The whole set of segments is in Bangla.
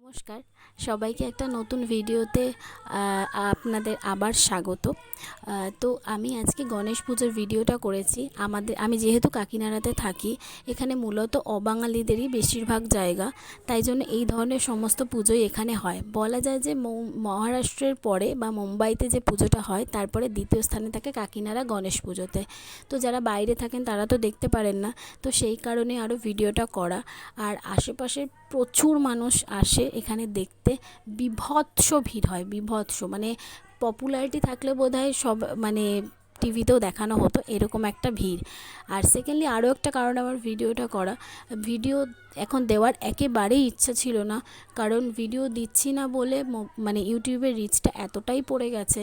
নমস্কার সবাইকে একটা নতুন ভিডিওতে আপনাদের আবার স্বাগত। তো আমি আজকে গণেশ পুজোর ভিডিওটা করেছি। আমি যেহেতু কাকিনাড়াতে থাকি, এখানে মূলত অবাঙালিদেরই বেশিরভাগ জায়গা, তাই জন্য এই ধরনের সমস্ত পুজোই এখানে হয়। বলা যায় যে মহারাষ্ট্রের পরে বা মুম্বাইতে যে পুজোটা হয় তারপরে দ্বিতীয় স্থানে থাকে কাকিনাড়া গণেশ পুজোতে। তো যারা বাইরে থাকেন তারা তো দেখতে পারেন না, তো সেই কারণে আরও ভিডিওটা করা। আর আশেপাশের প্রচুর মানুষ আসে এখানে দেখতে, বীভৎস ভিড় হয়, বীভৎস মানে পপুলারিটি থাকলে বোধহয় সব মানে টিভিতেও দেখানো হতো এরকম একটা ভিড়। আর সেকেন্ডলি আরও একটা কারণ আমার ভিডিওটা করা, ভিডিও এখন দেওয়ার একেবারেই ইচ্ছা ছিল না, কারণ ভিডিও দিচ্ছি না বলে মানে ইউটিউবের রিচটা এতটাই পড়ে গেছে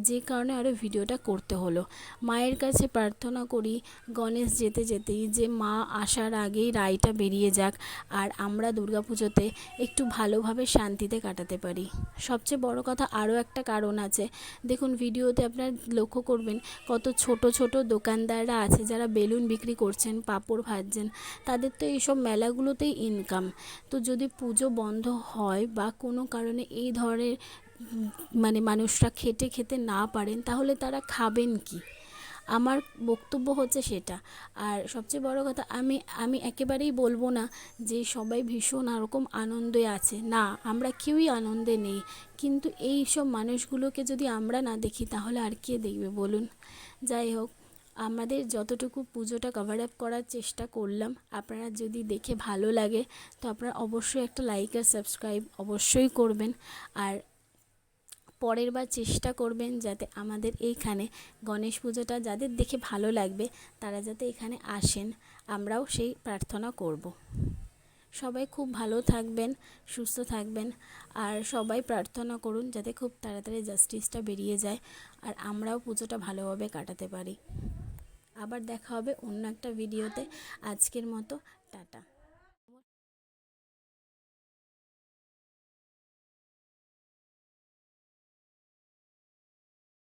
যে কারণে আরও ভিডিওটা করতে হলো। মায়ের কাছে প্রার্থনা করি গণেশ যেতে যেতেই যে মা আসার আগেই রায়টা বেরিয়ে যাক, আর আমরা দুর্গাপুজোতে একটু ভালোভাবে শান্তিতে কাটাতে পারি। সবচেয়ে বড় কথা আরও একটা কারণ আছে, দেখুন ভিডিওতে আপনার লক্ষ্য করবেন কত ছোট ছোট দোকানদাররা আছে যারা বেলুন বিক্রি করছেন, পাঁপড় ভাজছেন, তাদের তো এইসব মেলাগুলোতেই ইনকাম। তো যদি পুজো বন্ধ হয় বা কোনো কারণে এই ধরনের মানে মানুষরা খেতে না পারেন, তাহলে তারা খাবেন কি? আমার বক্তব্য হচ্ছে সেটা। আর সবচেয়ে বড় কথা, আমি একেবারেই বলবো না যে সবাই ভীষণ এরকম আনন্দে আছে, না, আমরা কেউই আনন্দে নেই, কিন্তু এই সব মানুষগুলোকে যদি আমরা না দেখি তাহলে আর কে দেখবে বলুন। যাই হোক, আমাদের যতটুকু পুজোটা কভার আপ করার চেষ্টা করলাম, আপনারা যদি দেখে ভালো লাগে তো আপনারা অবশ্যই একটা লাইক আর সাবস্ক্রাইব অবশ্যই করবেন। আর পরের বার চেষ্টা করবেন যাতে আমাদের এইখানে গণেশ পুজোটা যাদের দেখে ভালো লাগবে তারা যাতে এখানে আসেন, আমরাও সেই প্রার্থনা করব। সবাই খুব ভালো থাকবেন, সুস্থ থাকবেন, আর সবাই প্রার্থনা করুন যাতে খুব তাড়াতাড়ি জাস্টিসটা বেরিয়ে যায় আর আমরাও পুজোটা ভালোভাবে কাটাতে পারি। আবার দেখা হবে অন্য একটা ভিডিওতে। আজকের মতো টাটা।